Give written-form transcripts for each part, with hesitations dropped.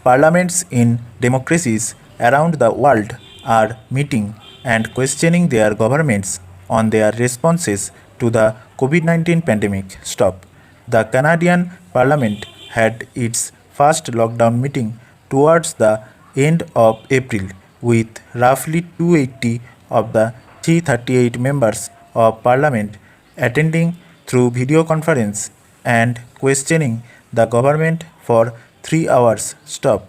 Parliaments in democracies around the world are meeting and questioning their governments on their responses to the COVID 19 pandemic. Stop. The Canadian Parliament had its first lockdown meeting towards the end of April, with roughly 280 of the 338 members of Parliament attending through video conference and questioning the government for 3 hours. Stop.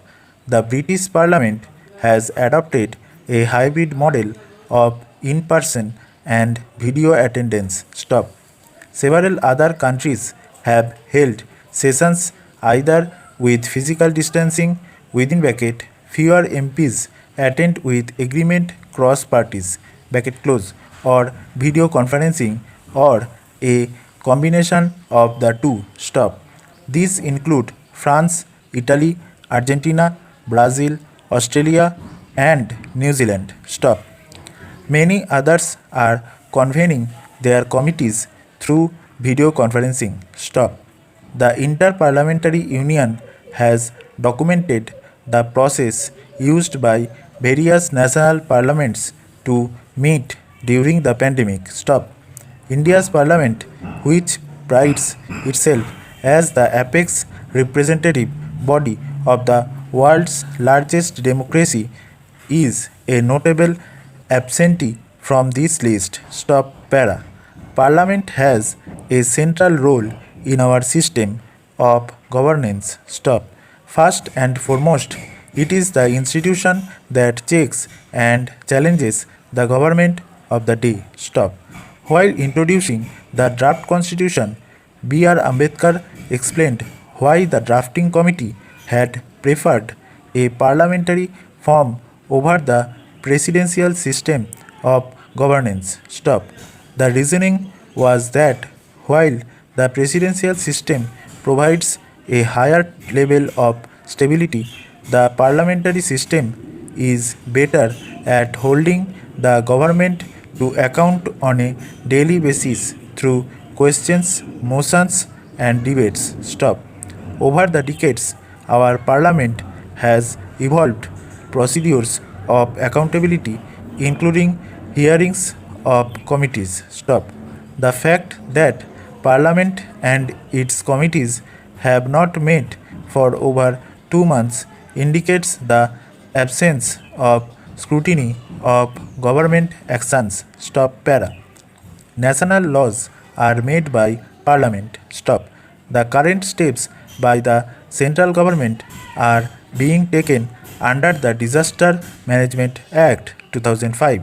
The British Parliament has adopted a hybrid model of in person and video attendance. Stop. Several other countries have held sessions either with physical distancing within bracket fewer MPs attend with agreement cross parties bracket close or video conferencing or a combination of the two. Stop. These include France, Italy, Argentina, Brazil, Australia, and New Zealand. Stop. Many others are convening their committees through video conferencing. Stop. The Interparliamentary Union has documented the process used by various national parliaments to meet during the pandemic. Stop. India's parliament, which prides itself as the apex representative body of the world's largest democracy, is a notable absentee from this list. Stop para. Parliament has a central role in our system of governance. Stop. First and foremost, it is the institution that checks and challenges the government of the day. Stop. While introducing the draft constitution, B.R. Ambedkar explained why the drafting committee had preferred a parliamentary form over the presidential system of governance. Stop. The reasoning was that while the presidential system provides a higher level of stability, the parliamentary system is better at holding the government to account on a daily basis through questions, motions, and debates. Stop. Over the decades, our parliament has evolved procedures of accountability, including hearings of committees. Stop. The fact that Parliament and its committees have not met for over 2 months indicates the absence of scrutiny of government actions. Stop para. National laws are made by Parliament. Stop. The current steps by the central government are being taken under the Disaster Management Act 2005,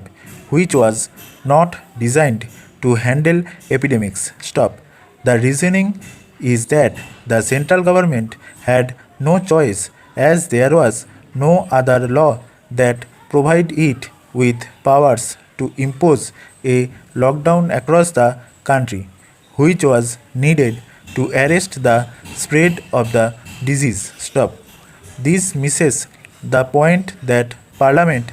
which was not designed to handle epidemics. Stop. The reasoning is that the central government had no choice as there was no other law that provided it with powers to impose a lockdown across the country, which was needed to arrest the spread of the disease. Stop. This misses the point that Parliament,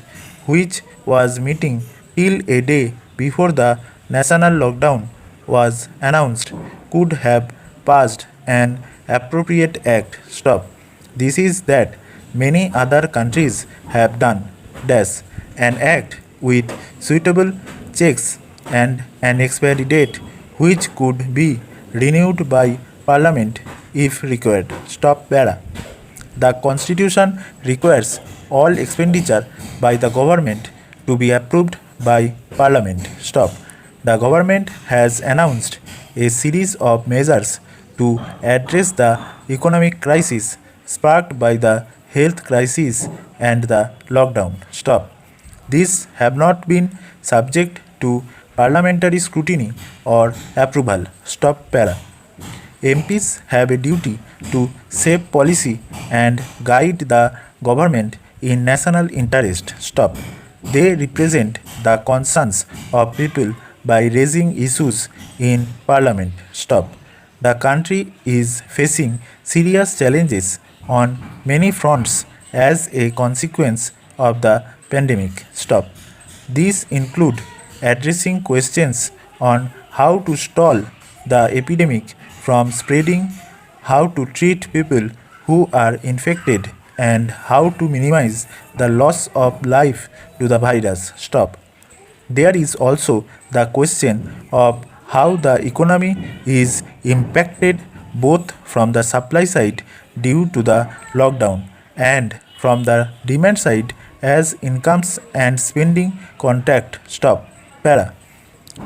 which was meeting till a day before the national lockdown was announced, could have passed an appropriate act. Stop. This is that many other countries have done. Dash. An act with suitable checks and an expiry date which could be renewed by Parliament if required. Stop para. The Constitution requires all expenditure by the government to be approved by Parliament. Stop. The government has announced a series of measures to address the economic crisis sparked by the health crisis and the lockdown. Stop. These have not been subject to parliamentary scrutiny or approval. Stop para. MPs have a duty to shape policy and guide the government in national interest. Stop. They represent the concerns of people by raising issues in parliament. Stop. The country is facing serious challenges on many fronts as a consequence of the pandemic. Stop. These include addressing questions on how to stall the epidemic from spreading, how to treat people who are infected, and how to minimize the loss of life to the virus. Stop. There is also the question of how the economy is impacted both from the supply side due to the lockdown and from the demand side as incomes and spending contract. Stop. Para.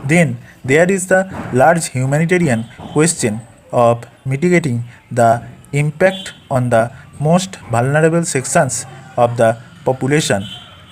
Then there is the large humanitarian question of mitigating the impact on the most vulnerable sections of the population,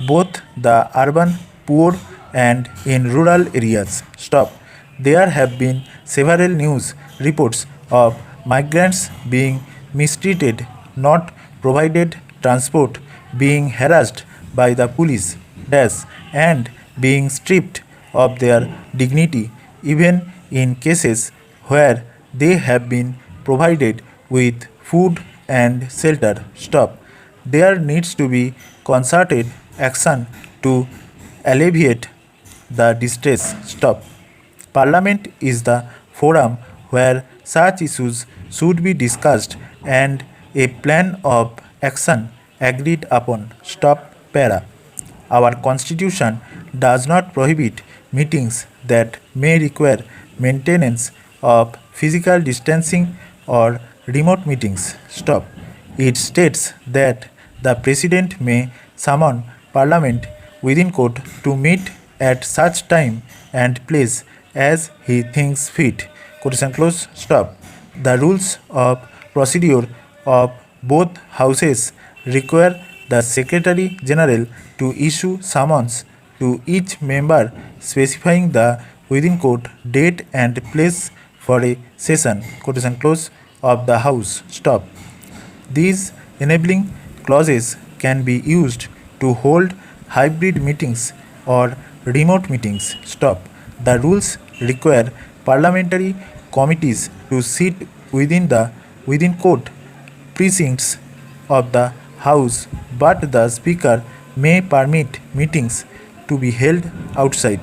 both the urban poor and in rural areas. Stop. There have been several news reports of migrants being mistreated, not provided transport, being harassed by the police, dash, and being stripped of their dignity, even in cases where they have been provided with food and shelter. Stop. There needs to be concerted action to alleviate the distress. Stop. Parliament is the forum where such issues should be discussed and a plan of action agreed upon. Stop. Para. Our constitution does not prohibit meetings that may require maintenance of physical distancing or remote meetings. Stop. It states that the president may summon parliament within court to meet at such time and place as he thinks fit. Quotation close. Stop. The rules of procedure of both houses require the Secretary General to issue summons to each member specifying the within court date and place for a session. Quotation close of the House. Stop. These enabling clauses can be used to hold hybrid meetings or remote meetings. Stop. The rules require parliamentary committees to sit within court precincts of the House, but the Speaker may permit meetings to be held outside.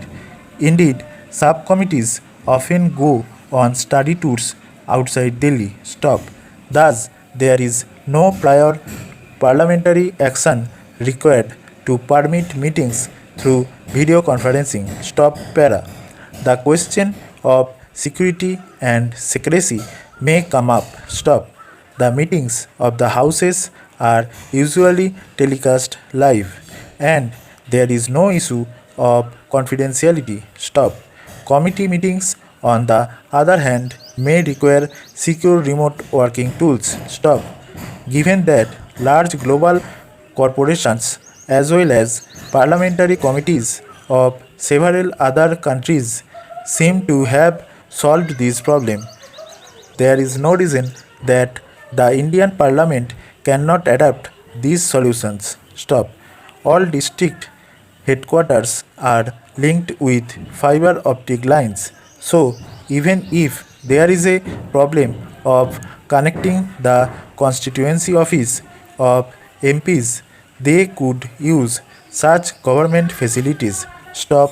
Indeed, subcommittees often go on study tours outside Delhi. Stop. Thus, there is no prior parliamentary action required to permit meetings through video conferencing. Stop. Para. The question of security and secrecy may come up. Stop. The meetings of the houses are usually telecast live and there is no issue of confidentiality. Stop. Committee meetings, on the other hand, may require secure remote working tools. Stop. Given that large global corporations as well as parliamentary committees of several other countries seem to have solved this problem, there is no reason that the Indian Parliament cannot adopt these solutions. Stop. All district headquarters are linked with fiber optic lines. So, even if there is a problem of connecting the constituency office of MPs, they could use such government facilities. Stop.